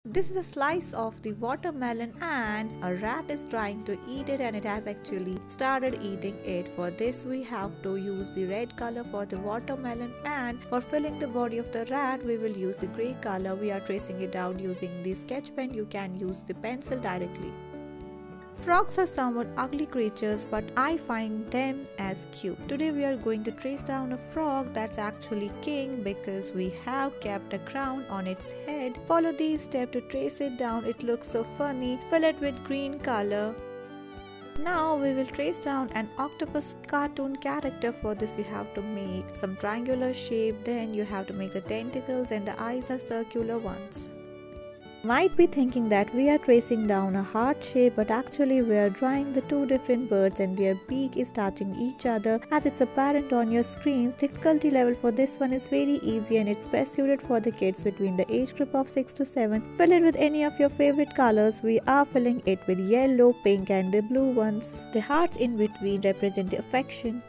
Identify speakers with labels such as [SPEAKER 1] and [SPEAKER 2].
[SPEAKER 1] This is a slice of the watermelon and a rat is trying to eat it and it has actually started eating it. For this we have to use the red color for the watermelon, and for filling the body of the rat we will use the grey color. We are tracing it out using the sketch pen. You can use the pencil directly. Frogs are somewhat ugly creatures, but I find them as cute. Today we are going to trace down a frog that's actually king because we have kept a crown on its head. Follow these steps to trace it down. It looks so funny. Fill it with green color. Now we will trace down an octopus cartoon character. For this you have to make some triangular shape, then you have to make the tentacles and the eyes are circular ones. Might be thinking that we are tracing down a heart shape, but actually we are drawing the two different birds and their beak is touching each other as it's apparent on your screens. Difficulty level for this one is very easy and it's best suited for the kids between the age group of 6 to 7. Fill it with any of your favorite colors. We are filling it with yellow, pink and the blue ones. The hearts in between represent the affection.